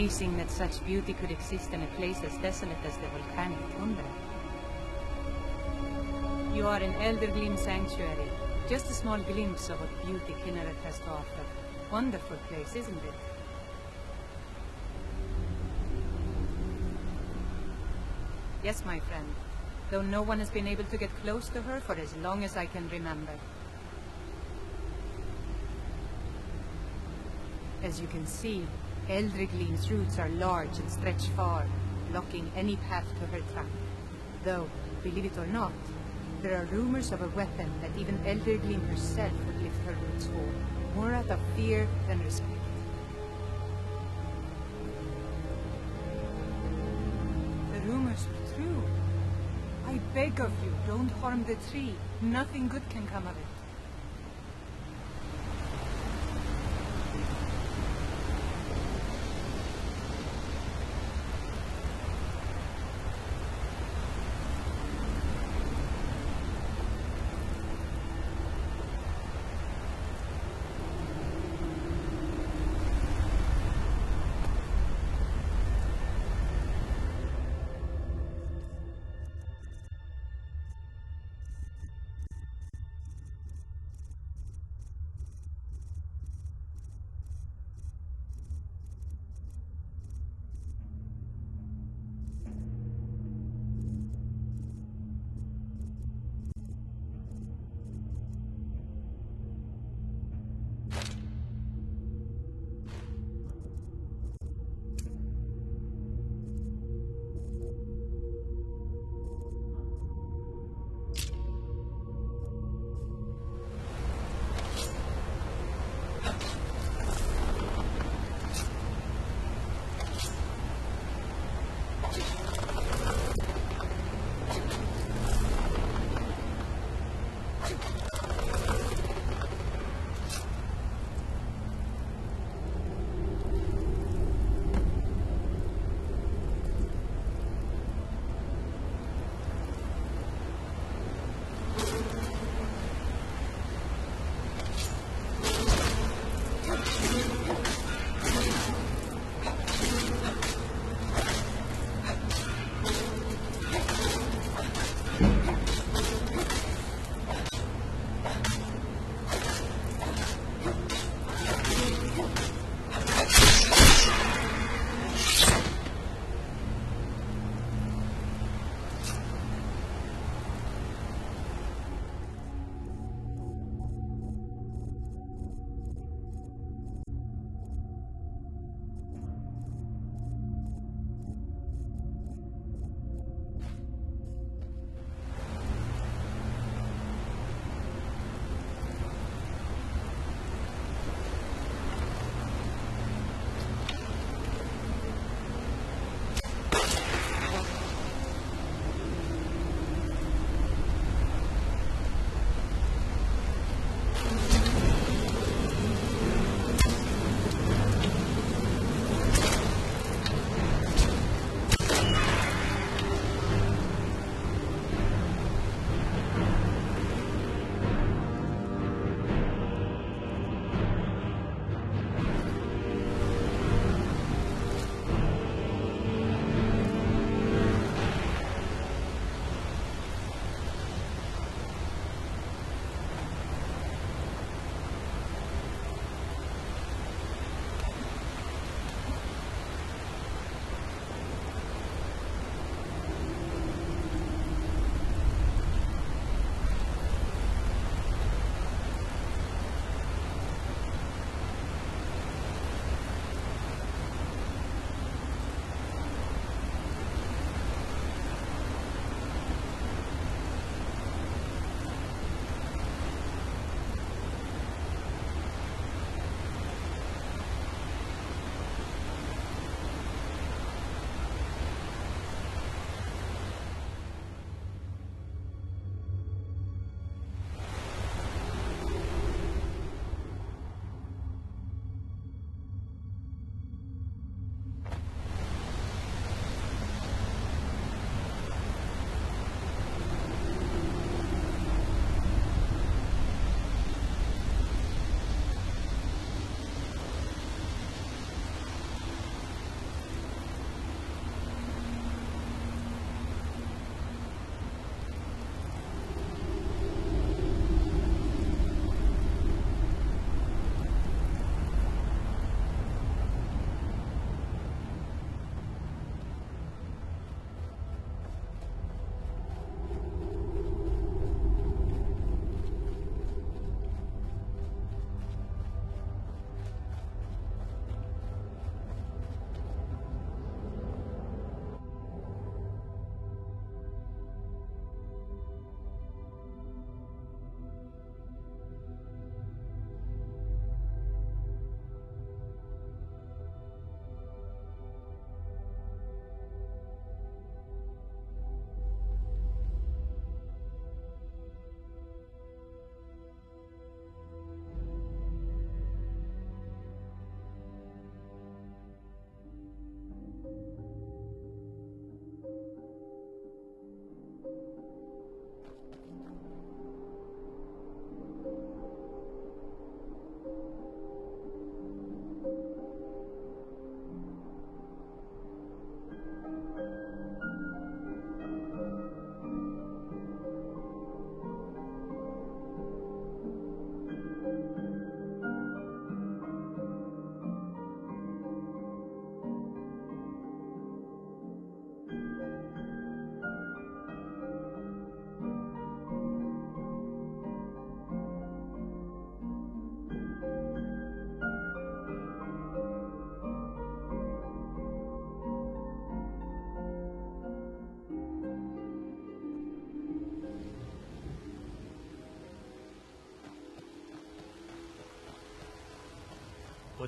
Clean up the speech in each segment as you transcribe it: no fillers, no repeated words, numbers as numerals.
Amazing that such beauty could exist in a place as desolate as the volcanic tundra. You are in Eldergleam Sanctuary. Just a small glimpse of what beauty Kinneret has to offer. Wonderful place, isn't it? Yes, my friend. Though no one has been able to get close to her for as long as I can remember. As you can see, Eldergleam's roots are large and stretch far, blocking any path to her trunk. Though, believe it or not, there are rumors of a weapon that even Eldergleam herself would lift her roots for, more out of fear than respect. The rumors were true. I beg of you, don't harm the tree. Nothing good can come of it.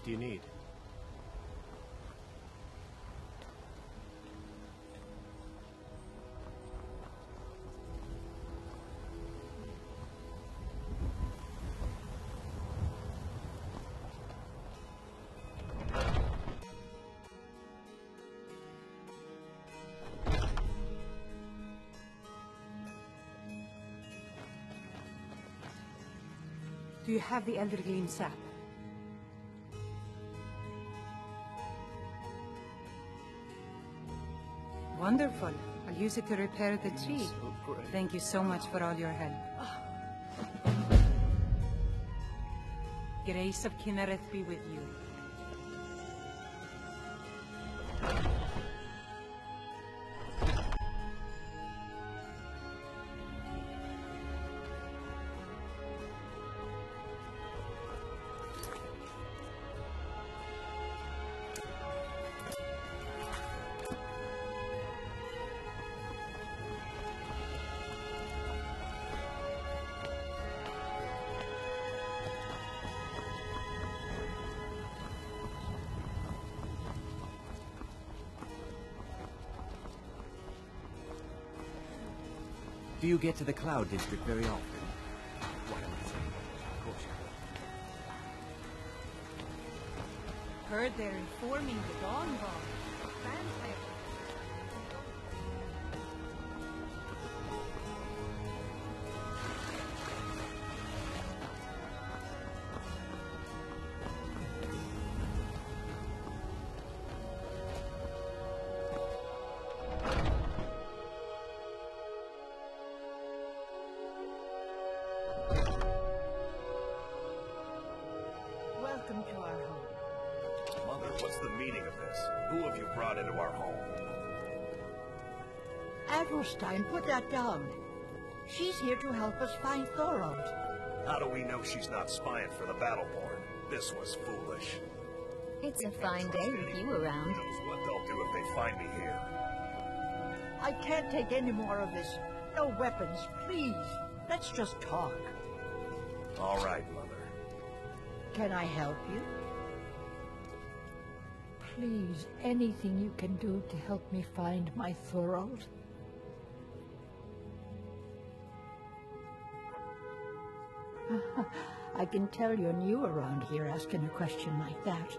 do you need? Do you have the Elder Gleam sap? Wonderful. I'll use it to repair the tree. So great. Thank you so much for all your help. Grace of Kinnereth be with you. Do you get to the Cloud District very often? Why am I saying that? Of course you Heard they're informing the Dawn Guard. Fanfare. Welcome to our home. Mother, what's the meaning of this? Who have you brought into our home? Adelstein, put that down. She's here to help us find Thorold. How do we know she's not spying for the Battleborn? This was foolish. It's a fine day with you around. Who knows what they'll do if they find me here? I can't take any more of this. No weapons, please. Let's just talk. All right, Mother. Can I help you? Please, anything you can do to help me find my Thorold? I can tell you're new around here asking a question like that.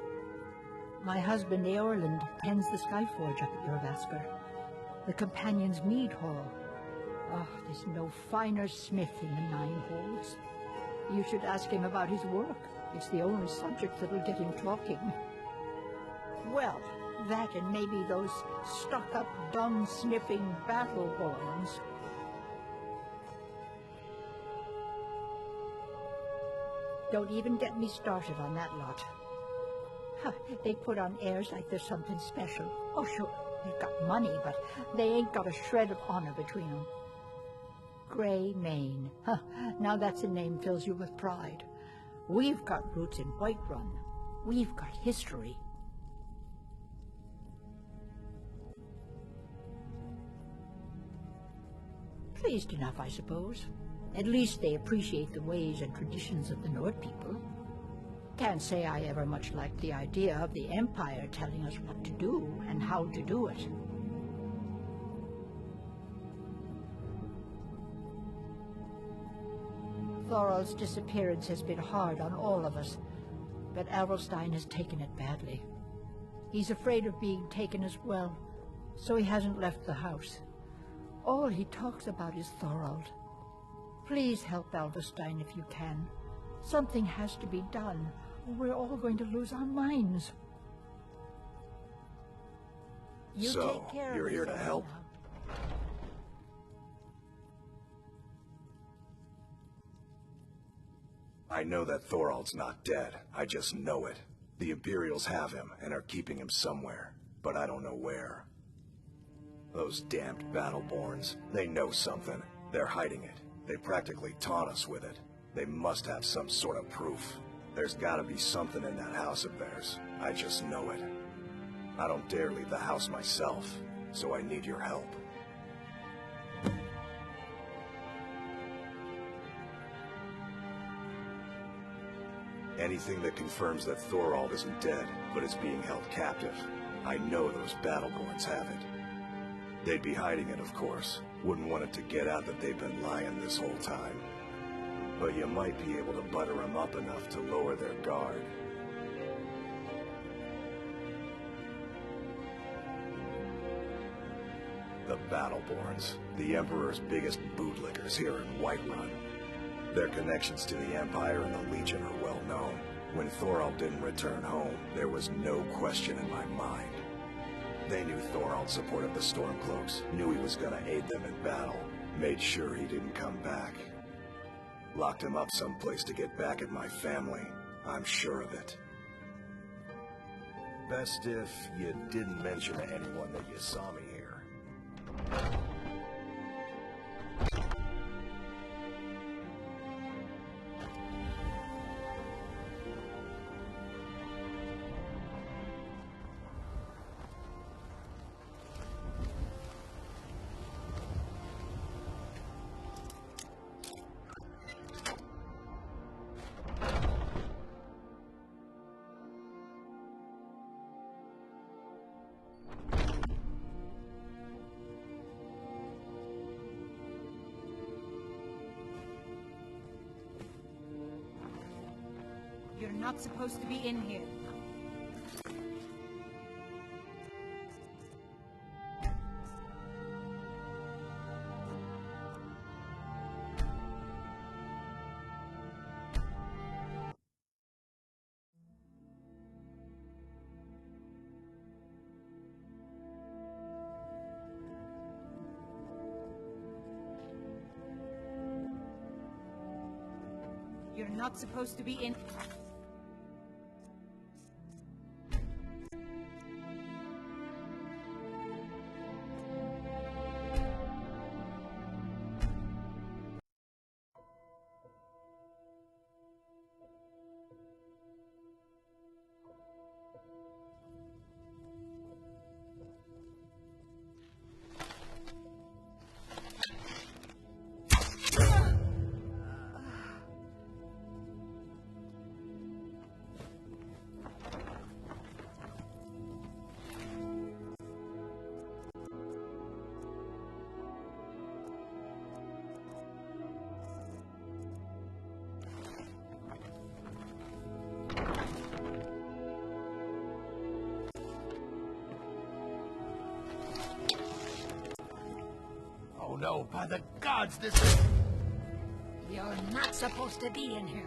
My husband, Eorland, tends the Skyforge up at Jorvaskr, the Companion's Mead Hall. Oh, there's no finer smith in the Nine Holds. You should ask him about his work. It's the only subject that'll get him talking. Well, that and maybe those stuck-up, dung-sniffing Battleborns. Don't even get me started on that lot. Huh, they put on airs like there's something special. Oh, sure, they've got money, but they ain't got a shred of honor between them. Grey Mane. Huh, now that's a name fills you with pride. We've got roots in Whiterun. We've got history. Pleased enough, I suppose. At least they appreciate the ways and traditions of the Nord people. Can't say I ever much liked the idea of the Empire telling us what to do and how to do it. Thorold's disappearance has been hard on all of us, but Adelstein has taken it badly. He's afraid of being taken as well, so he hasn't left the house. All he talks about is Thorold. Please help Adelstein if you can. Something has to be done, or we're all going to lose our minds. You So, take care of you're here to yourself help? now. I know that Thorold's not dead. I just know it. The Imperials have him and are keeping him somewhere, but I don't know where. Those damned Battleborns, they know something. They're hiding it. They practically taunt us with it. They must have some sort of proof. There's gotta be something in that house of theirs. I just know it. I don't dare leave the house myself, so I need your help. Anything that confirms that Thorald isn't dead, but is being held captive. I know those Battleborns have it. They'd be hiding it, of course. Wouldn't want it to get out that they've been lying this whole time. But you might be able to butter them up enough to lower their guard. The Battleborns, the Emperor's biggest bootlickers here in Whiterun. Their connections to the Empire and the Legion are well known. When Thorald didn't return home, there was no question in my mind. They knew Thorald supported the Stormcloaks, knew he was gonna aid them in battle, made sure he didn't come back. Locked him up someplace to get back at my family, I'm sure of it. Best if you didn't mention to anyone that you saw me here. You're not supposed to be in here. You're not supposed to be in... Oh no, by the gods, this is... You're not supposed to be in here.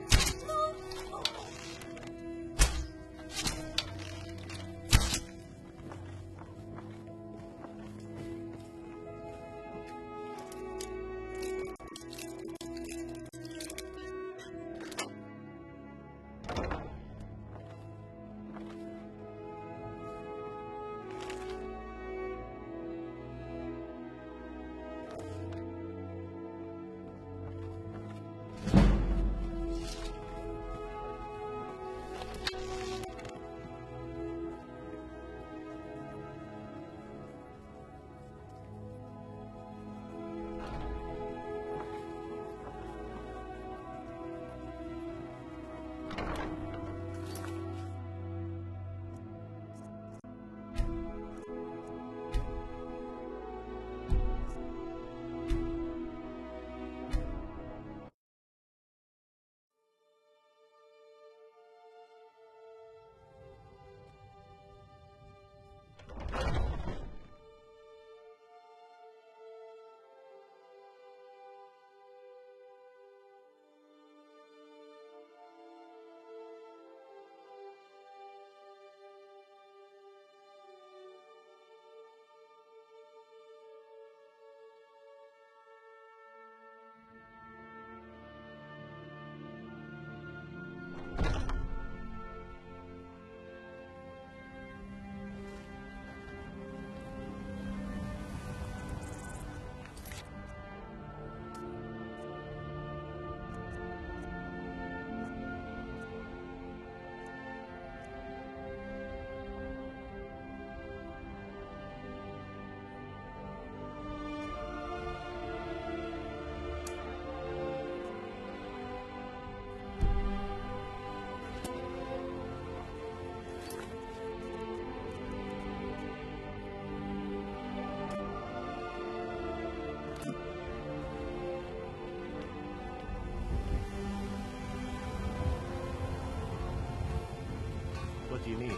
do you need?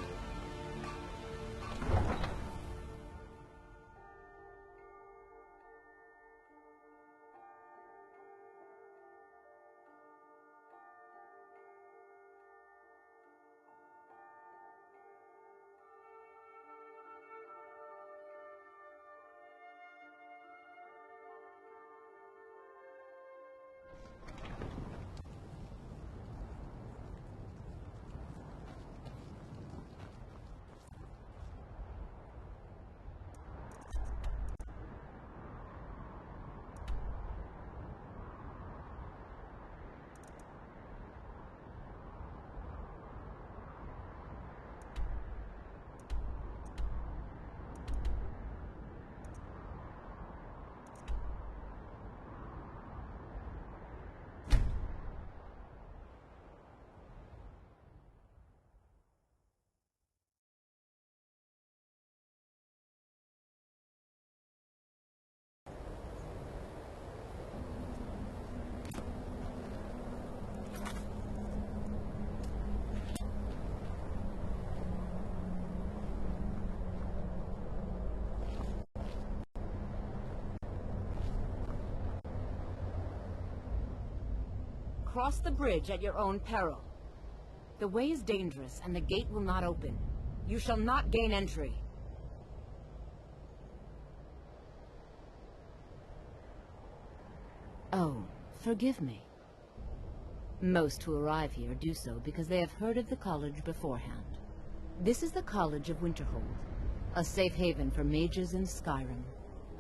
Cross the bridge at your own peril. The way is dangerous, and the gate will not open. You shall not gain entry. Oh, forgive me. Most who arrive here do so because they have heard of the college beforehand. This is the College of Winterhold, a safe haven for mages in Skyrim,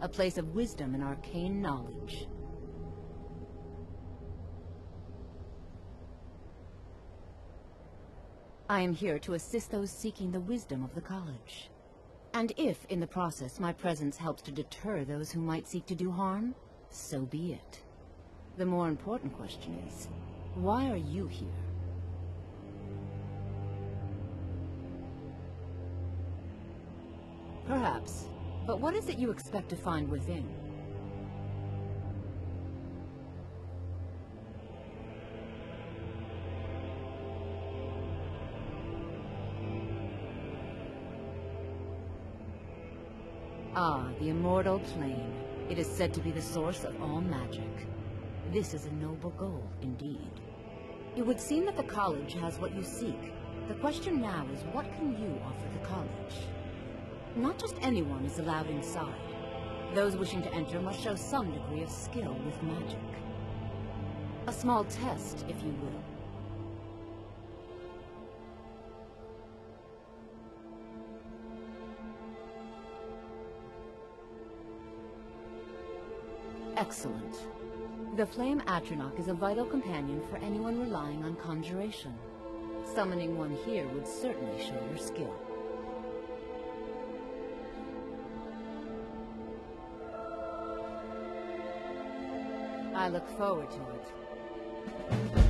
a place of wisdom and arcane knowledge. I am here to assist those seeking the wisdom of the college. And if, in the process, my presence helps to deter those who might seek to do harm, so be it. The more important question is, why are you here? Perhaps, but what is it you expect to find within? Ah, the immortal plane. It is said to be the source of all magic. This is a noble goal, indeed. It would seem that the college has what you seek. The question now is, what can you offer the college? Not just anyone is allowed inside. Those wishing to enter must show some degree of skill with magic. A small test, if you will. Excellent. The Flame Atronach is a vital companion for anyone relying on conjuration. Summoning one here would certainly show your skill. I look forward to it.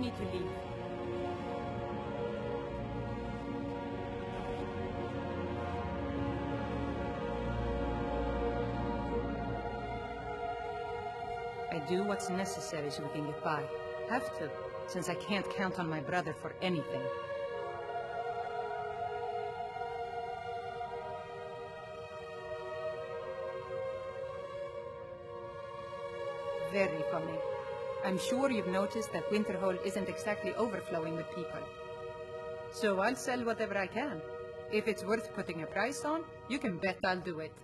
need to leave. I do what's necessary so we can get by. Have to, since I can't count on my brother for anything. Very funny. I'm sure you've noticed that Winterhold isn't exactly overflowing with people. So I'll sell whatever I can. If it's worth putting a price on, you can bet I'll do it.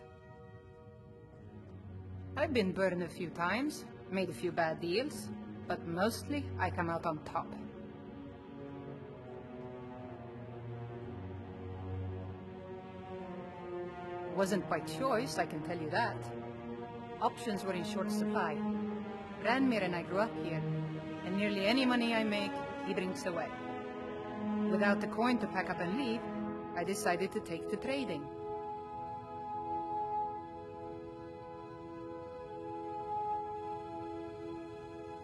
I've been burned a few times, made a few bad deals, but mostly I come out on top. Wasn't by choice, I can tell you that. Options were in short supply. Ranmir and I grew up here, and nearly any money I make, he brings away. Without the coin to pack up and leave, I decided to take to trading.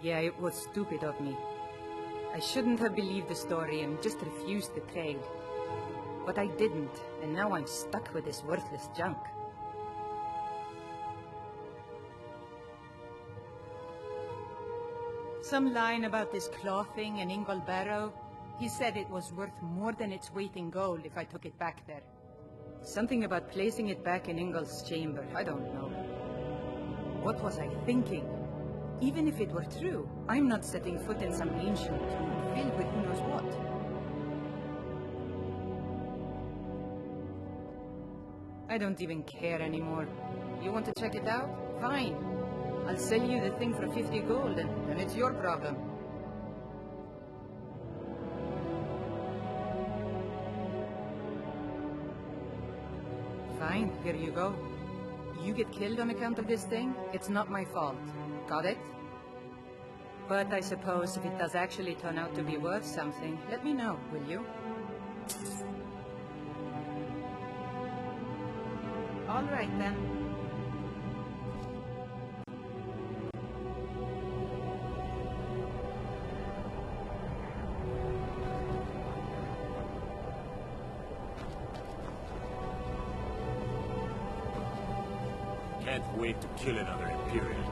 Yeah, it was stupid of me. I shouldn't have believed the story and just refused the trade. But I didn't, and now I'm stuck with this worthless junk. Some line about this clothing in Ingol Barrow. He said it was worth more than its weight in gold if I took it back there. Something about placing it back in Ingol's chamber, I don't know. What was I thinking? Even if it were true, I'm not setting foot in some ancient tomb filled with who knows what. I don't even care anymore. You want to check it out? Fine. I'll sell you the thing for 50 gold, and then it's your problem. Fine, here you go. You get killed on account of this thing, it's not my fault. Got it? But I suppose if it does actually turn out to be worth something, let me know, will you? All right, then. Can't wait to kill another Imperial.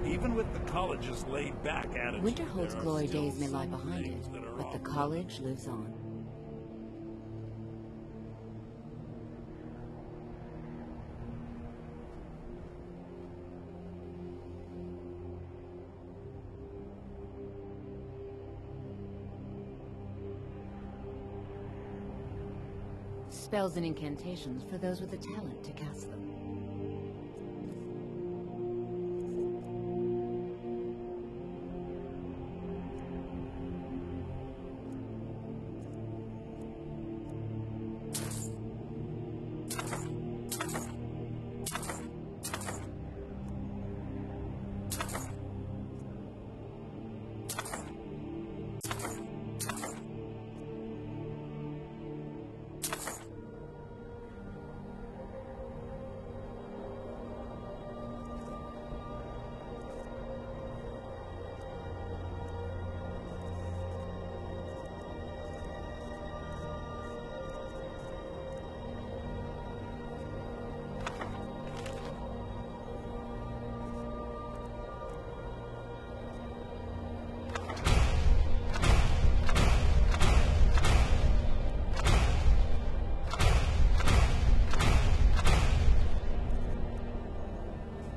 Even with the college's laid-back attitude, Winterhold's there are glory still days may lie some behind it, things that are but the off. college lives on. Spells and incantations for those with the talent to cast them.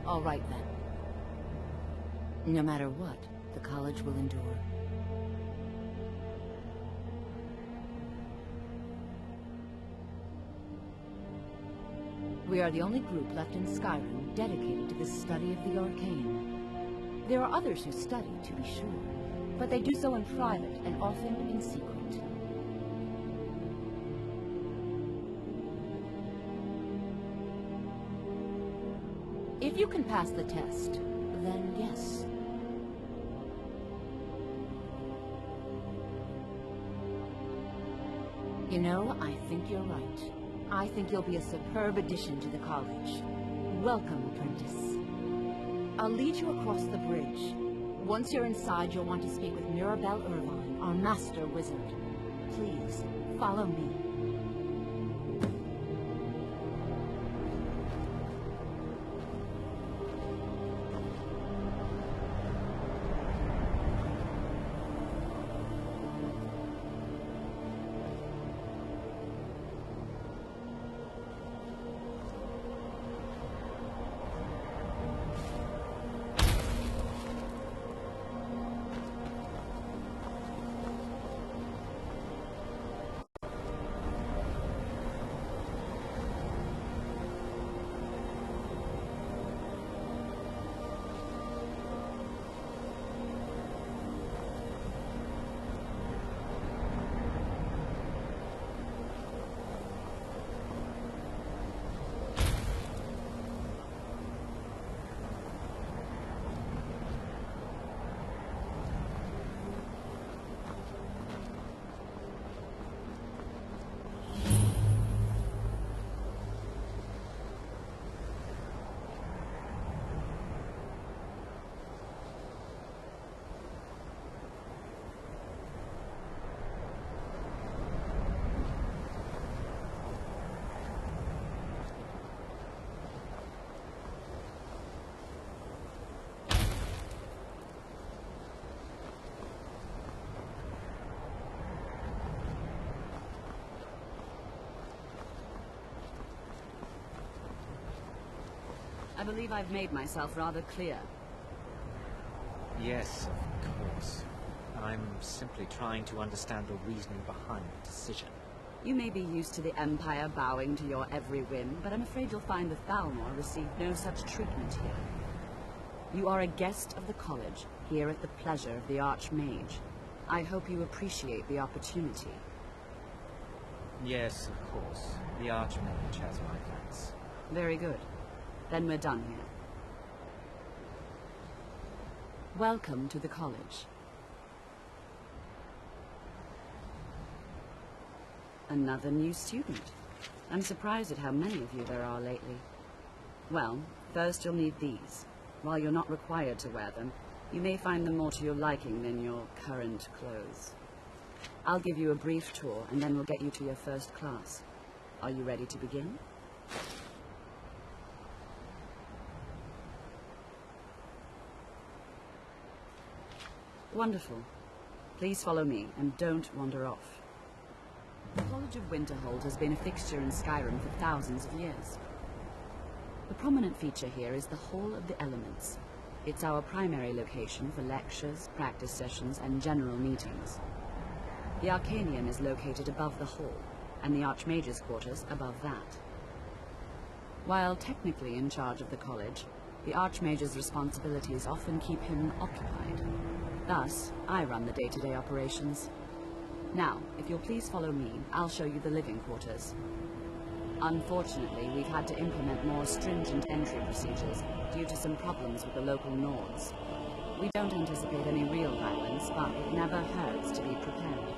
All right, then. No matter what, the college will endure. We are the only group left in Skyrim dedicated to the study of the arcane. There are others who study, to be sure, but they do so in private and often in secret. If you can pass the test, then yes. You know, I think you're right. I think you'll be a superb addition to the college. Welcome, apprentice. I'll lead you across the bridge. Once you're inside, you'll want to speak with Mirabelle Irvine, our master wizard. Please, follow me. I believe I've made myself rather clear. Yes, of course. I'm simply trying to understand the reasoning behind the decision. You may be used to the Empire bowing to your every whim, but I'm afraid you'll find the Thalmor received no such treatment here. You are a guest of the college, here at the pleasure of the Archmage. I hope you appreciate the opportunity. Yes, of course. The Archmage has my thanks. Very good. Then we're done here. Welcome to the college. Another new student. I'm surprised at how many of you there are lately. Well, first you'll need these. While you're not required to wear them, you may find them more to your liking than your current clothes. I'll give you a brief tour, and then we'll get you to your first class. Are you ready to begin? Wonderful. Please follow me, and don't wander off. The College of Winterhold has been a fixture in Skyrim for thousands of years. The prominent feature here is the Hall of the Elements. It's our primary location for lectures, practice sessions, and general meetings. The Arcanium is located above the hall, and the Archmage's quarters above that. While technically in charge of the college, the Archmage's responsibilities often keep him occupied. Thus, I run the day-to-day operations. Now, if you'll please follow me, I'll show you the living quarters. Unfortunately, we've had to implement more stringent entry procedures due to some problems with the local Nords. We don't anticipate any real violence, but it never hurts to be prepared.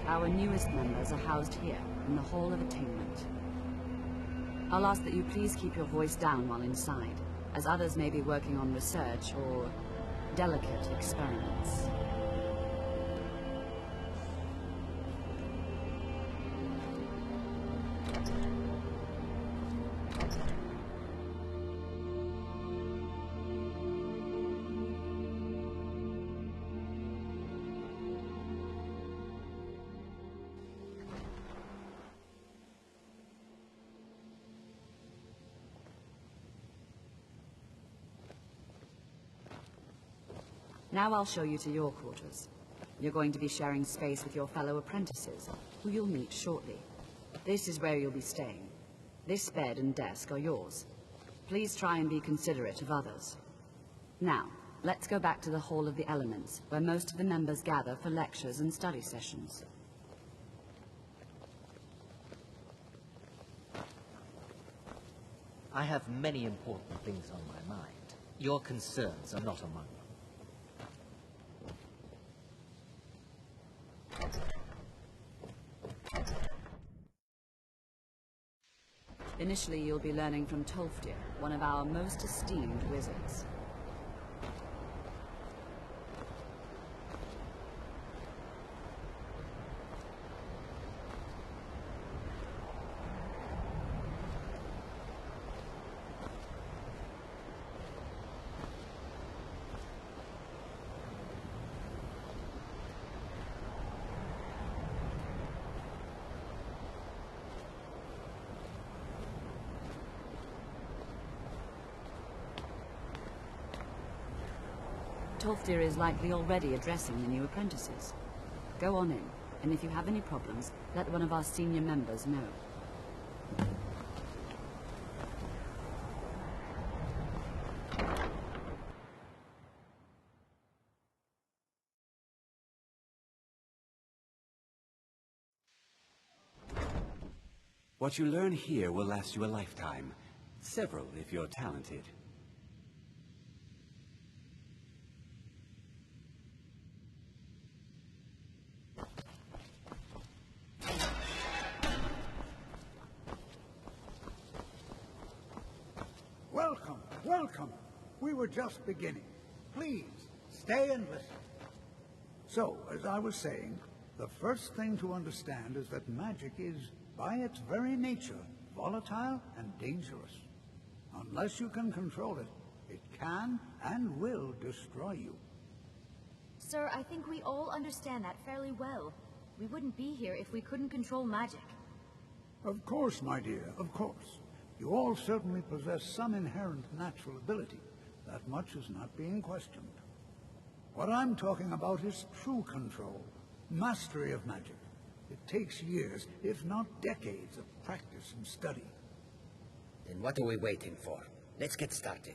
Our newest members are housed here. in the Hall of Attainment. I'll ask that you please keep your voice down while inside, as others may be working on research or delicate experiments. Now I'll show you to your quarters. You're going to be sharing space with your fellow apprentices, who you'll meet shortly. This is where you'll be staying. This bed and desk are yours. Please try and be considerate of others. Now, let's go back to the Hall of the Elements, where most of the members gather for lectures and study sessions. I have many important things on my mind. Your concerns are not among them. Initially, you'll be learning from Tolfdir, one of our most esteemed wizards. Tolfdir is likely already addressing the new apprentices. Go on in, and if you have any problems, let one of our senior members know. What you learn here will last you a lifetime. Several, if you're talented. Welcome, welcome. We were just beginning. Please, stay and listen. So, as I was saying, the first thing to understand is that magic is, by its very nature, volatile and dangerous. Unless you can control it, it can and will destroy you. Sir, I think we all understand that fairly well. We wouldn't be here if we couldn't control magic. Of course, my dear, of course. You all certainly possess some inherent natural ability. That much is not being questioned. What I'm talking about is true control, mastery of magic. It takes years, if not decades, of practice and study. Then what are we waiting for? Let's get started.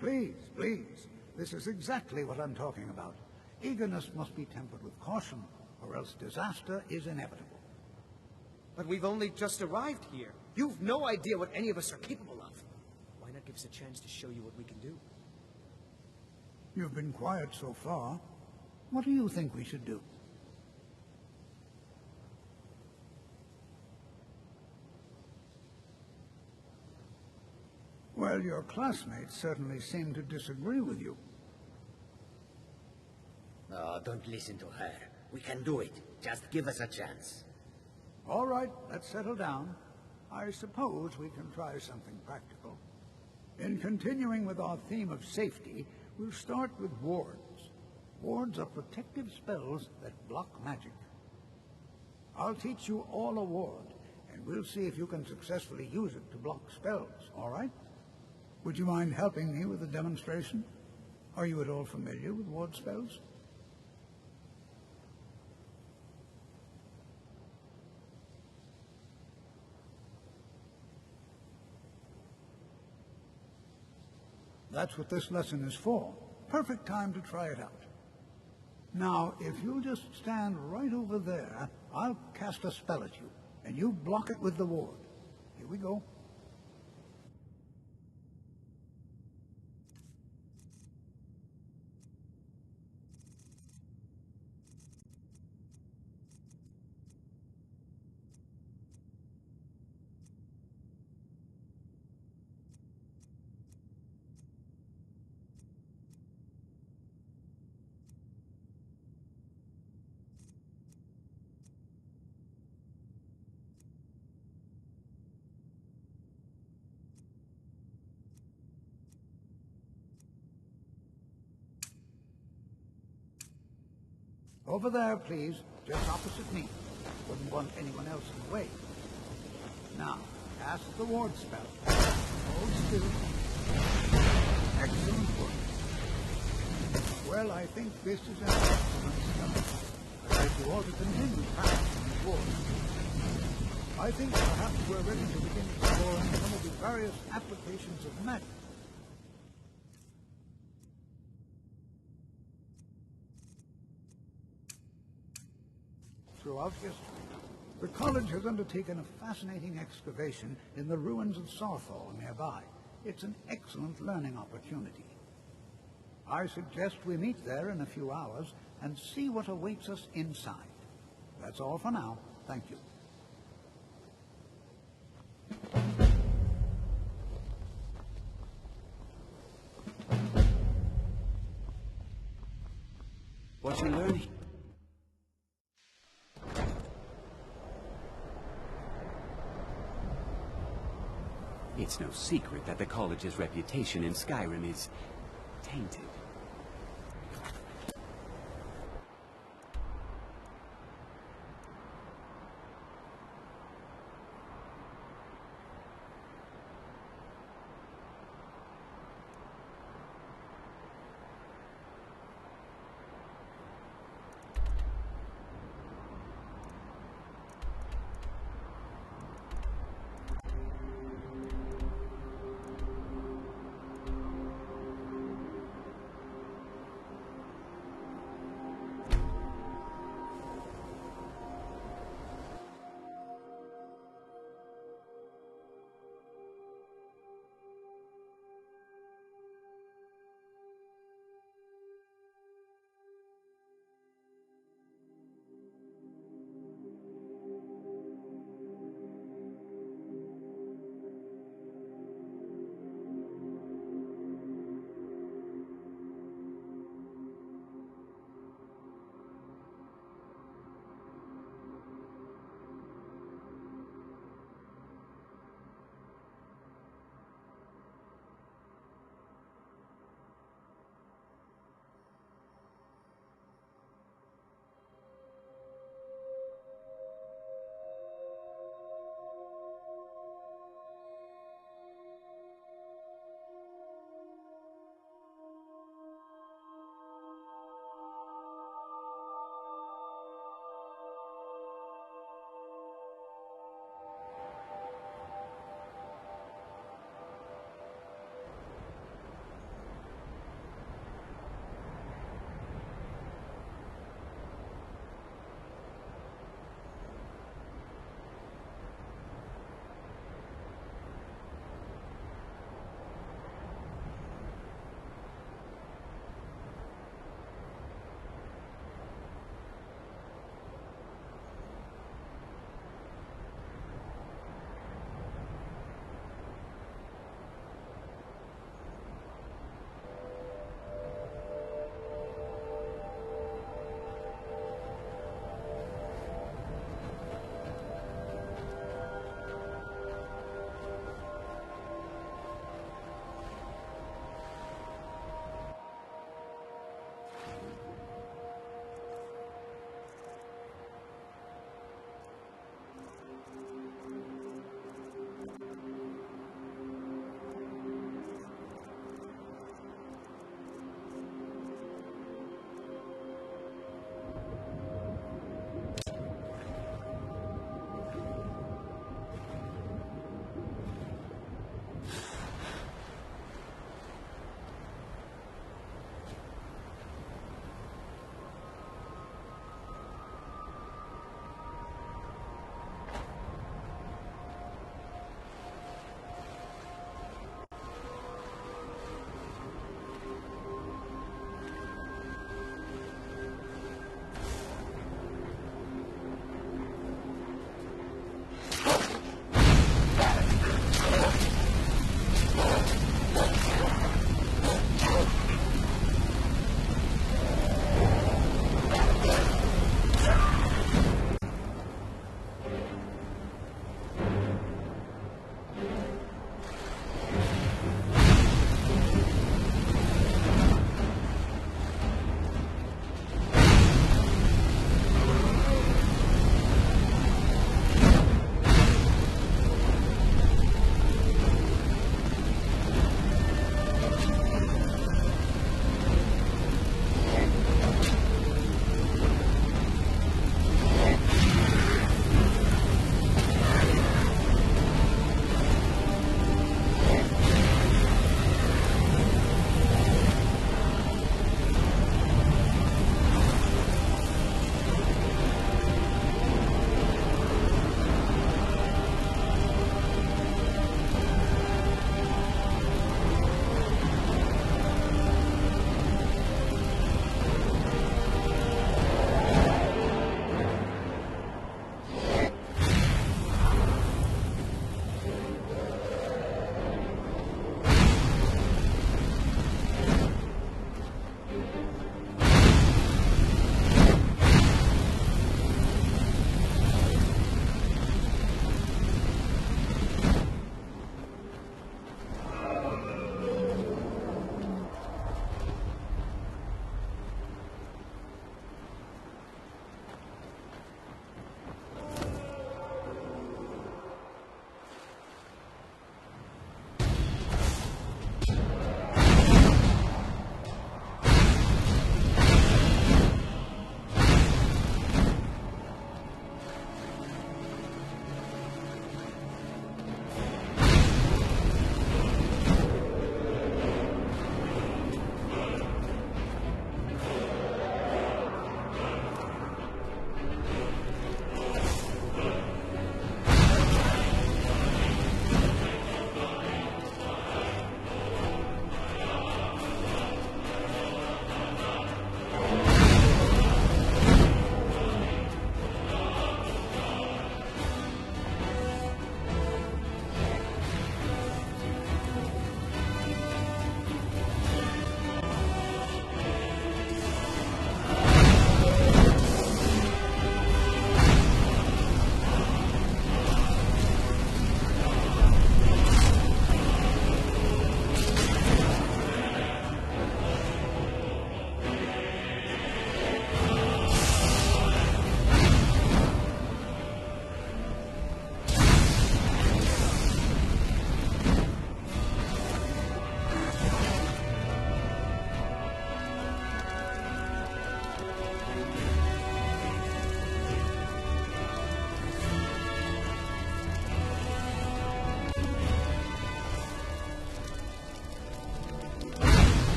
Please, please. This is exactly what I'm talking about. Eagerness must be tempered with caution, or else disaster is inevitable. But we've only just arrived here. You've no idea what any of us are capable of. Why not give us a chance to show you what we can do? You've been quiet so far. What do you think we should do? Well, your classmates certainly seem to disagree with you. Oh, don't listen to her. We can do it. Just give us a chance. All right, let's settle down. I suppose we can try something practical. In continuing with our theme of safety, we'll start with wards. Wards are protective spells that block magic. I'll teach you all a ward, and we'll see if you can successfully use it to block spells, all right? Would you mind helping me with a demonstration? Are you at all familiar with ward spells? That's what this lesson is for. Perfect time to try it out. Now, if you'll just stand right over there, I'll cast a spell at you, and you block it with the ward. Here we go. Over there, please. Just opposite me. Wouldn't want anyone else in the way. Now, cast the ward spell. Hold still. Excellent work. Well, I think this is an excellent start. But you ought to continue practicing the ward. I think perhaps we're ready to begin exploring some of the various applications of magic. Throughout history, the college has undertaken a fascinating excavation in the ruins of Sarthal nearby. It's an excellent learning opportunity. I suggest we meet there in a few hours and see what awaits us inside. That's all for now. Thank you. What you learn... It's no secret that the college's reputation in Skyrim is tainted.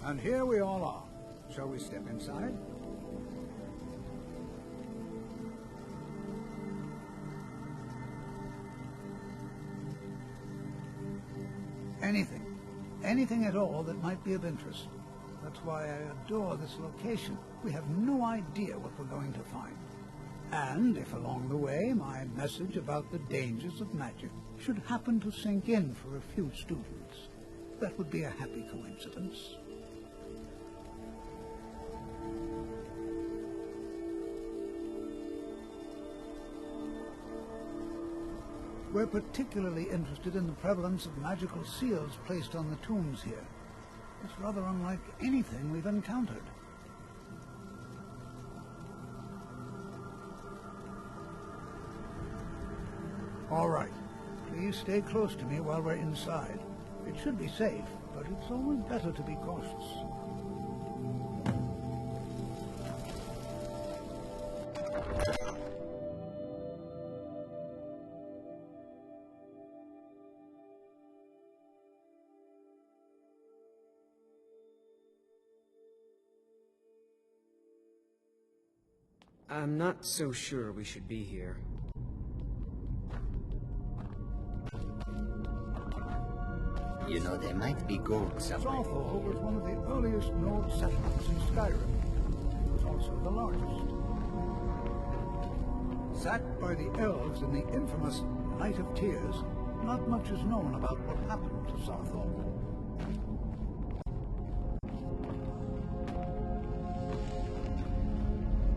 And here we all are. Shall we step inside? Anything. Anything at all that might be of interest. That's why I adore this location. We have no idea what we're going to find. And if along the way my message about the dangers of magic should happen to sink in for a few students, that would be a happy coincidence. We're particularly interested in the prevalence of magical seals placed on the tombs here. It's rather unlike anything we've encountered. All right. Please stay close to me while we're inside. It should be safe, but it's always better to be cautious. I'm not so sure we should be here. You know, there might be gold somewhere. Southall was one of the earliest node settlements in Skyrim. It was also the largest. Sacked by the elves in the infamous Night of Tears, not much is known about what happened to Southall.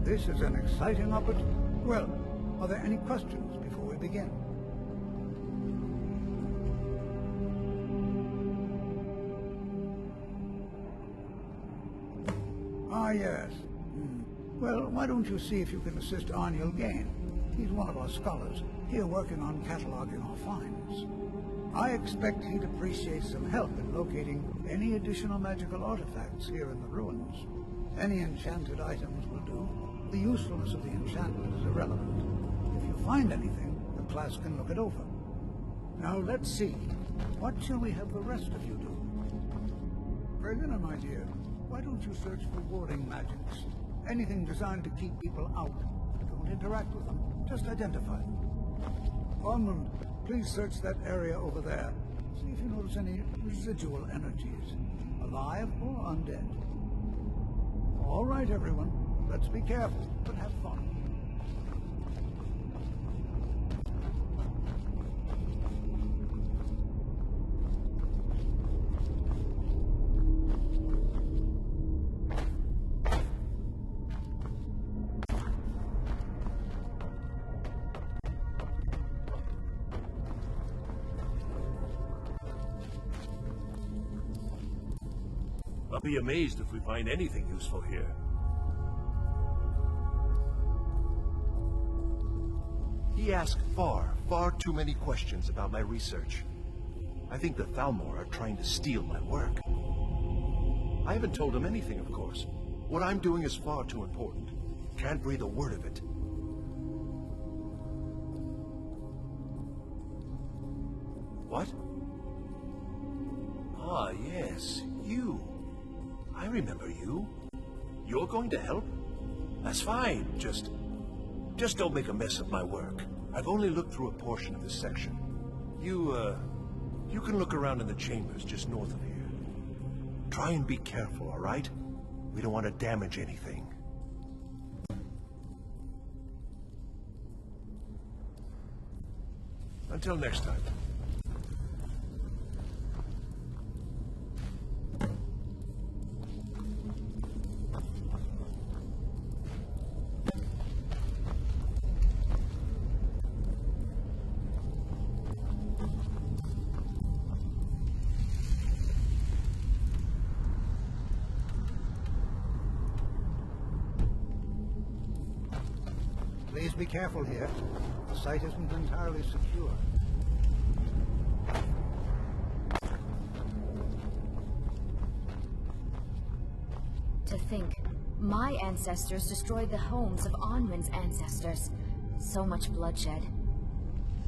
This is an exciting opportunity. Well, are there any questions before we begin? Ah, yes. Well, why don't you see if you can assist Arniel Gain? He's one of our scholars, here working on cataloging our finds. I expect he'd appreciate some help in locating any additional magical artifacts here in the ruins. Any enchanted items will do. The usefulness of the enchantment is irrelevant. If you find anything, the class can look it over. Now let's see. What shall we have the rest of you do? Vergina, my dear, why don't you search for warding magics? Anything designed to keep people out. Don't interact with them. Just identify them. Ormond, please search that area over there. See if you notice any residual energies, alive or undead. All right, everyone. Let's be careful, but have fun. I'll be amazed if we find anything useful here. He asked far too many questions about my research. I think the Thalmor are trying to steal my work. I haven't told him anything, of course. What I'm doing is far too important. Can't breathe a word of it. What? Ah, yes, you. I remember you. You're going to help? That's fine, just don't make a mess of my work. I've only looked through a portion of this section. You can look around in the chambers just north of here. Try and be careful, all right? We don't want to damage anything. Until next time. Please be careful here. The site isn't entirely secure. To think, my ancestors destroyed the homes of Onwin's ancestors. So much bloodshed.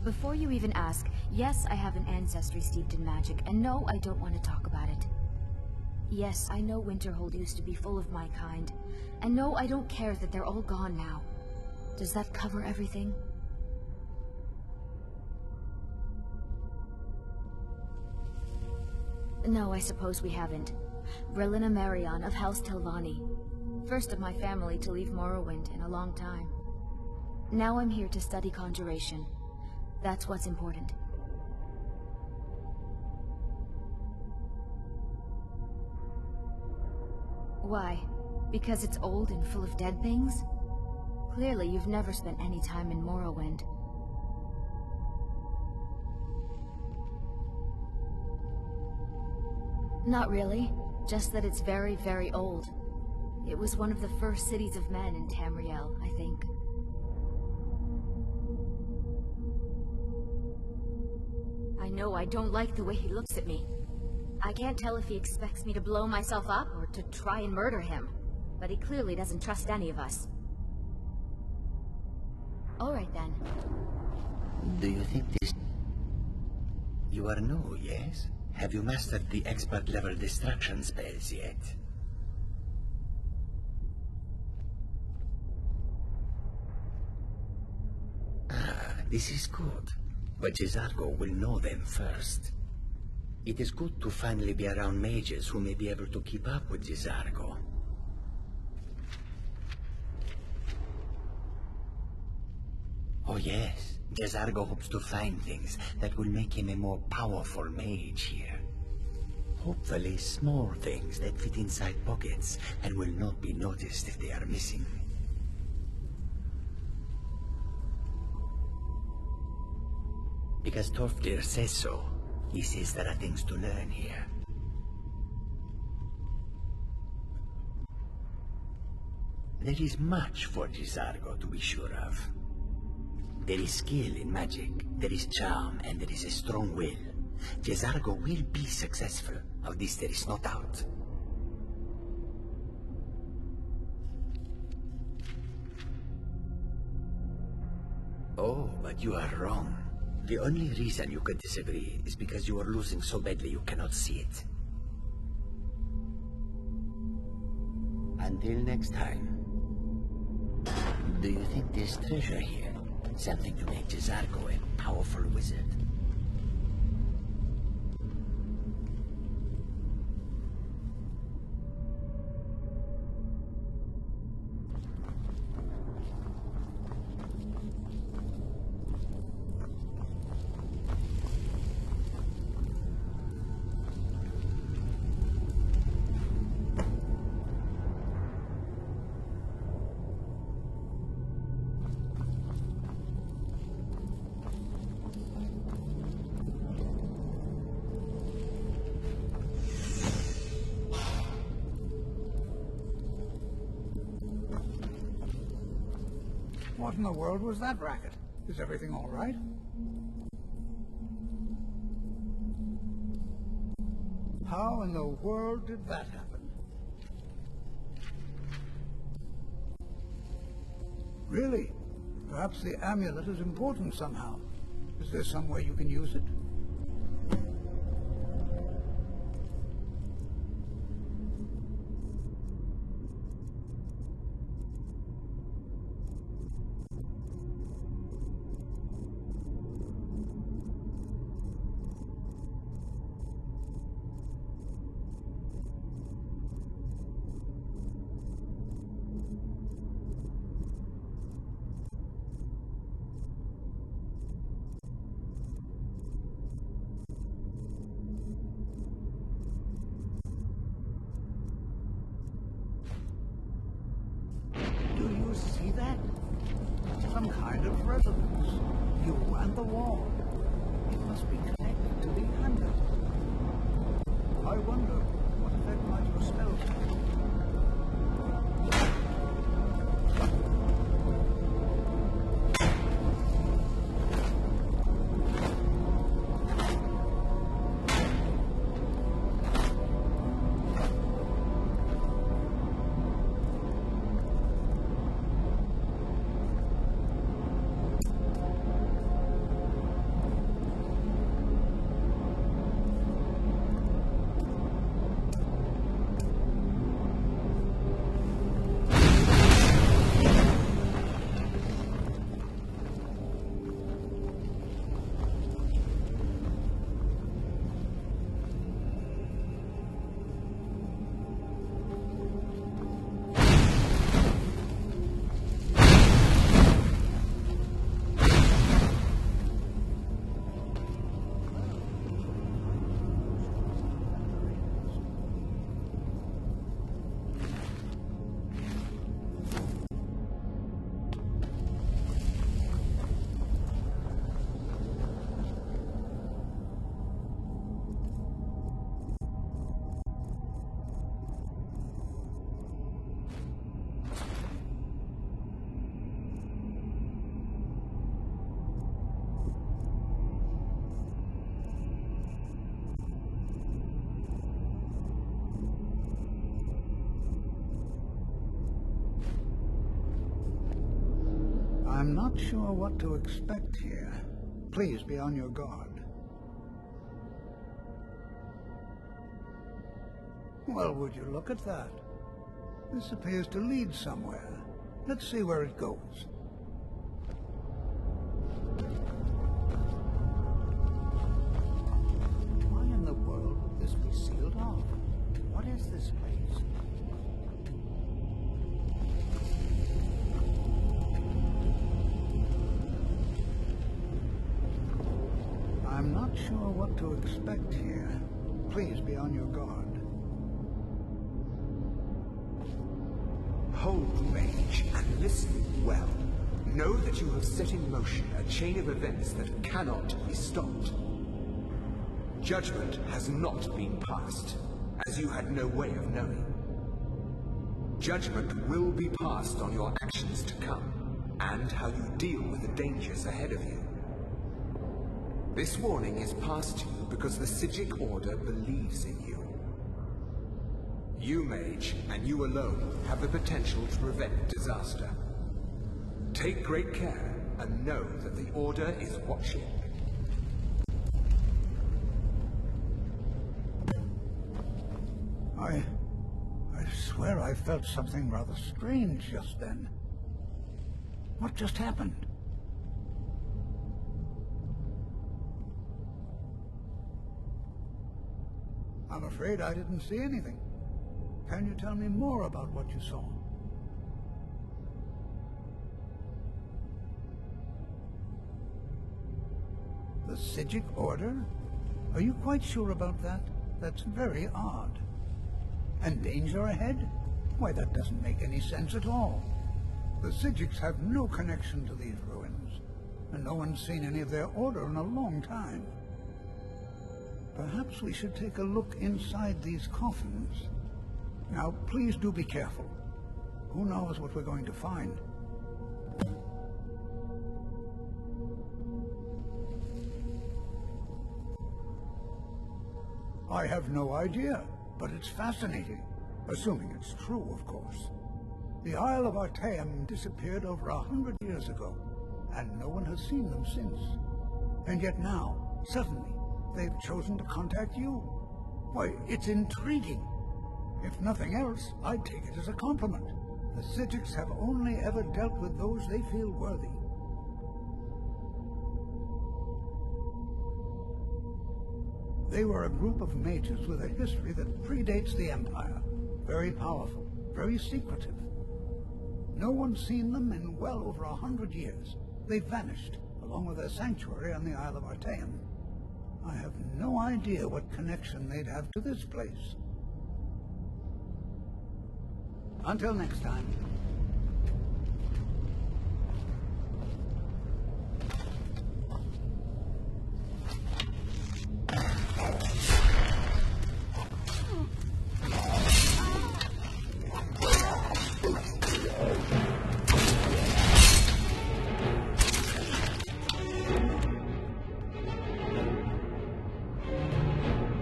Before you even ask, yes, I have an ancestry steeped in magic, and no, I don't want to talk about it. Yes, I know Winterhold used to be full of my kind. And no, I don't care that they're all gone now. Does that cover everything? No, I suppose we haven't. Brelina Marion of House Telvanni. First of my family to leave Morrowind in a long time. Now I'm here to study conjuration. That's what's important. Why? Because it's old and full of dead things? Clearly, you've never spent any time in Morrowind. Not really. Just that it's very, very old. It was one of the first cities of men in Tamriel, I think. I know I don't like the way he looks at me. I can't tell if he expects me to blow myself up or to try and murder him. But he clearly doesn't trust any of us. Alright then. Do you think this... You are new, yes? Have you mastered the expert-level distraction spells yet? Ah, this is good. But Jizargo will know them first. It is good to finally be around mages who may be able to keep up with Jizargo. Oh yes, Jizargo hopes to find things that will make him a more powerful mage here. Hopefully small things that fit inside pockets and will not be noticed if they are missing. Because Torfdir says so. He says there are things to learn here. There is much for Jizargo to be sure of. There is skill in magic, there is charm, and there is a strong will. Jizargo will be successful. Of this there is no doubt. Oh, but you are wrong. The only reason you could disagree is because you are losing so badly you cannot see it. Until next time. Do you think there's treasure here? Something to make Jizargo a powerful wizard? What in the world was that racket? Is everything all right? How in the world did that happen? Really? Perhaps the amulet is important somehow. Is there some way you can use it? See that? Some kind of resonance. You and the wall. It must be connected to the amulet. I wonder what effect might your spell have. I'm not sure what to expect here. Please be on your guard. Well, would you look at that? This appears to lead somewhere. Let's see where it goes. Why in the world would this be sealed off? What is this place? I'm not sure what to expect here. Please be on your guard. Hold, mage, and listen well. Know that you have set in motion a chain of events that cannot be stopped. Judgment has not been passed, as you had no way of knowing. Judgment will be passed on your actions to come, and how you deal with the dangers ahead of you. This warning is passed to you because the Psijic Order believes in you. You, mage, and you alone, have the potential to prevent disaster. Take great care, and know that the Order is watching. I swear I felt something rather strange just then. What just happened? I'm afraid I didn't see anything. Can you tell me more about what you saw? The Psijic Order? Are you quite sure about that? That's very odd. And danger ahead? Why, that doesn't make any sense at all. The Psijics have no connection to these ruins, and no one's seen any of their order in a long time. Perhaps we should take a look inside these coffins. Now, please do be careful. Who knows what we're going to find? I have no idea, but it's fascinating. Assuming it's true, of course. The Isle of Artaeum disappeared over 100 years ago, and no one has seen them since. And yet now, suddenly, they've chosen to contact you. Why, it's intriguing. If nothing else, I'd take it as a compliment. The Psijics have only ever dealt with those they feel worthy. They were a group of mages with a history that predates the Empire. Very powerful, very secretive. No one's seen them in well over 100 years. They vanished, along with their sanctuary on the Isle of Artaeum. I have no idea what connection they'd have to this place. Until next time.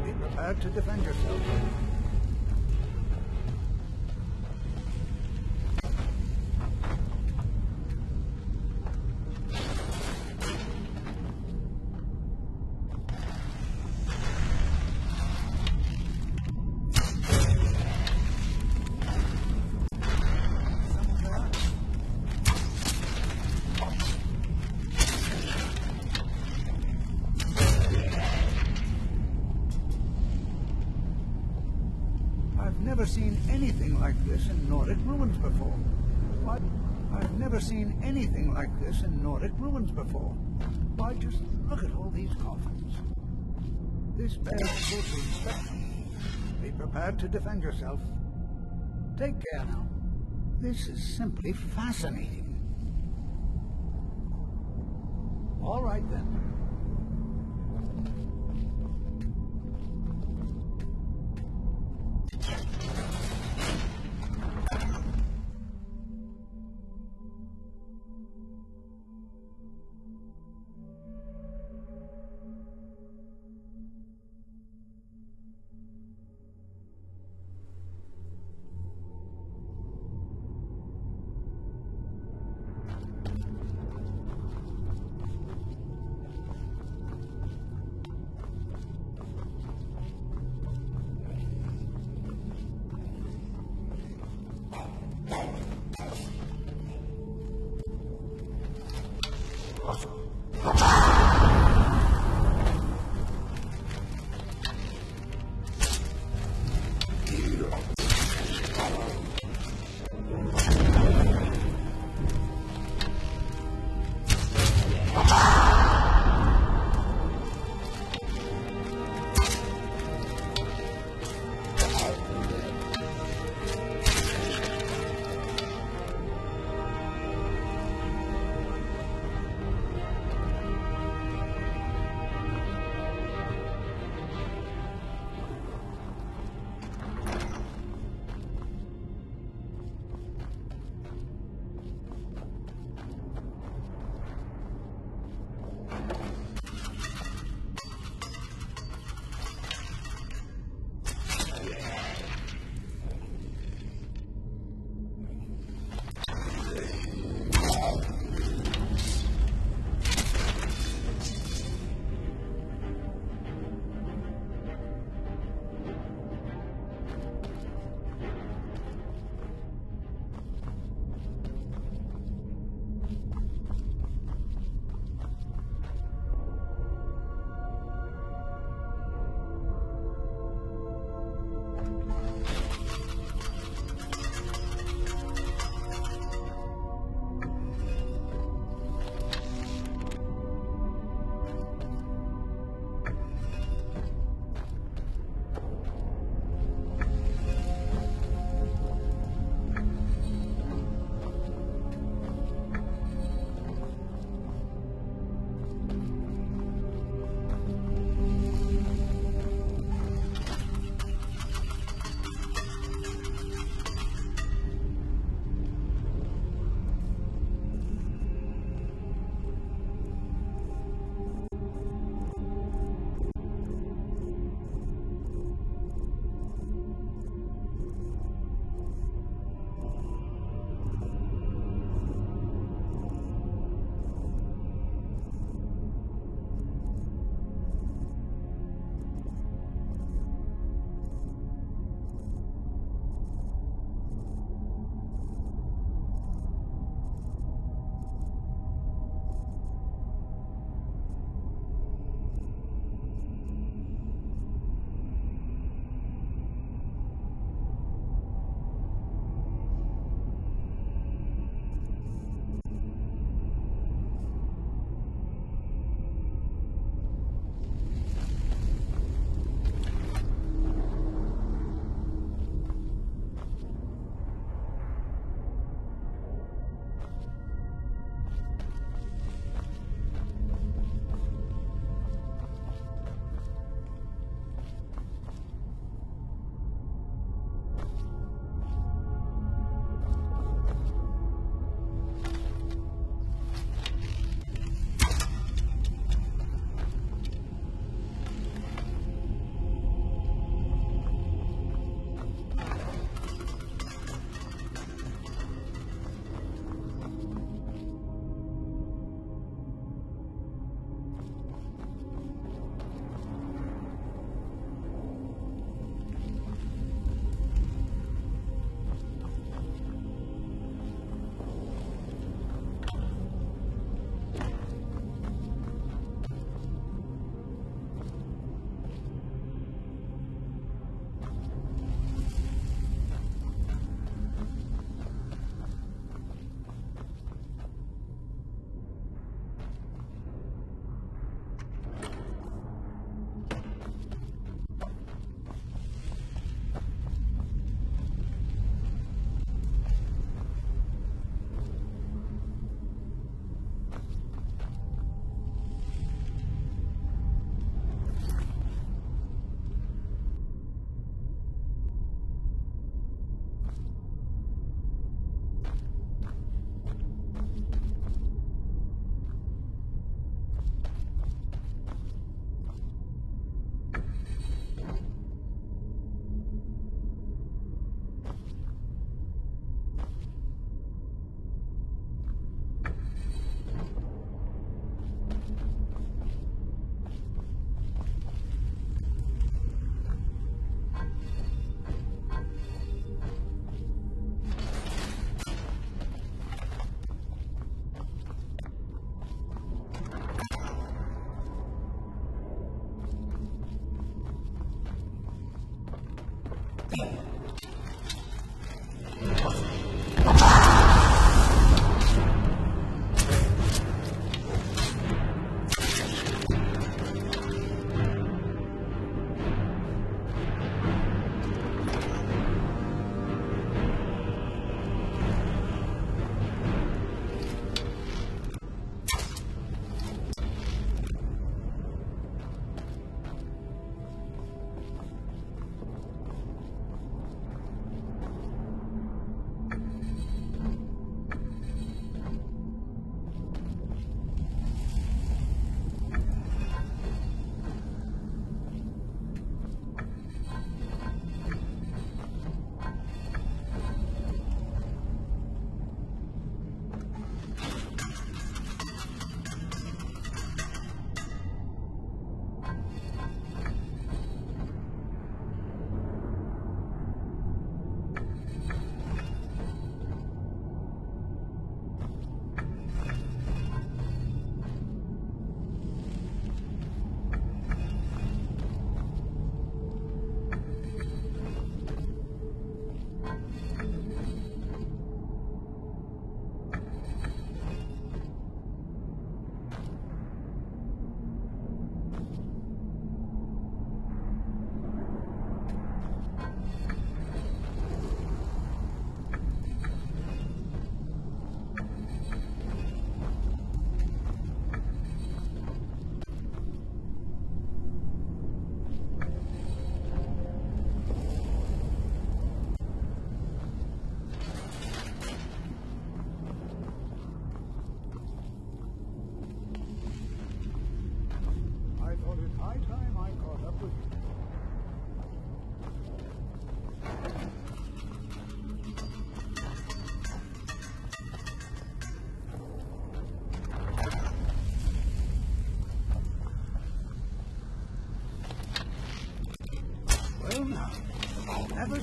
Be prepared to defend yourself. I've never seen anything like this in Nordic ruins before. What? I've never seen anything like this in Nordic ruins before. Why, just look at all these coffins. This bears closer inspection. Be prepared to defend yourself. Take care now. This is simply fascinating. All right, then.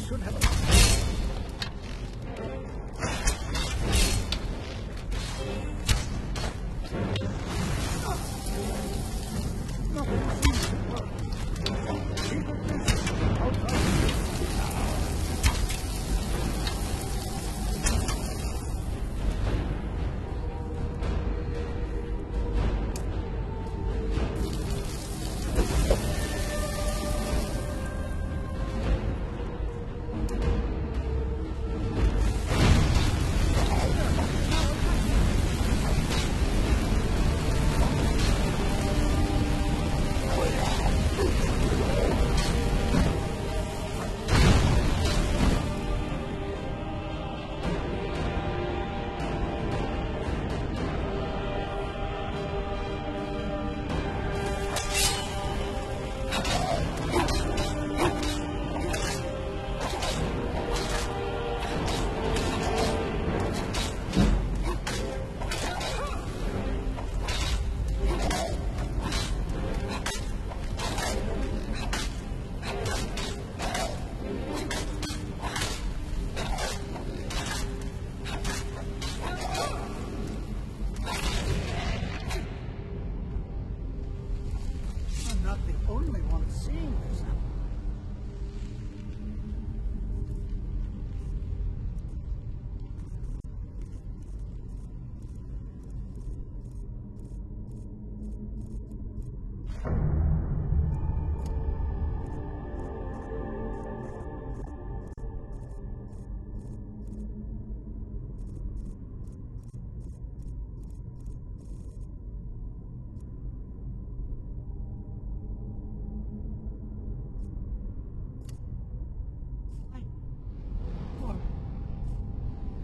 should have...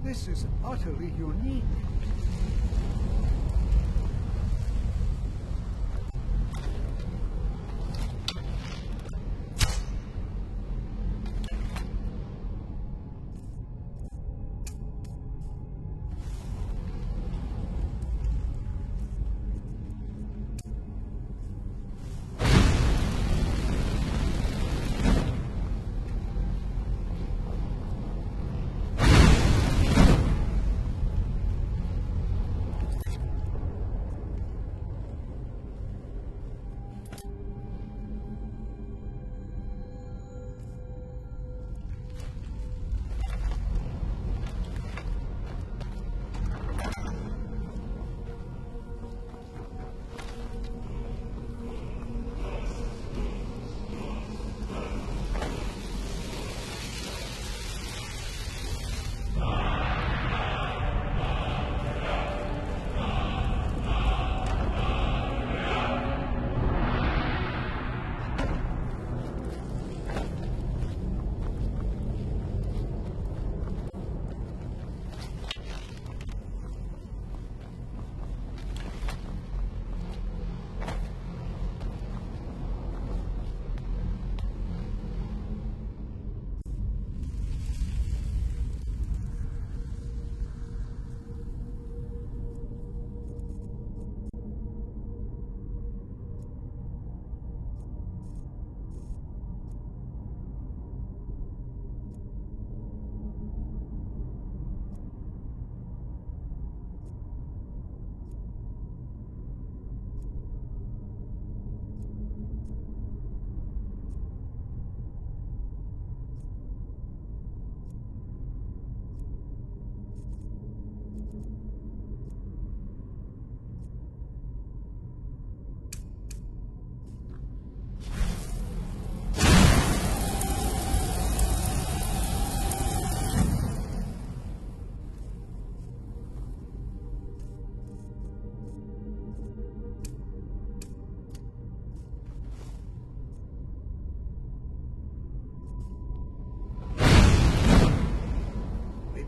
This is utterly unique.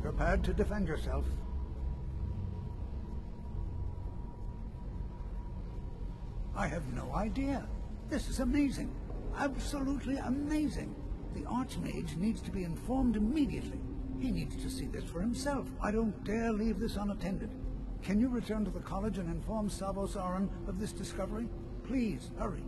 Prepared to defend yourself. I have no idea. This is amazing. Absolutely amazing. The Archmage needs to be informed immediately. He needs to see this for himself. I don't dare leave this unattended. Can you return to the college and inform Savos Aran of this discovery? Please, hurry.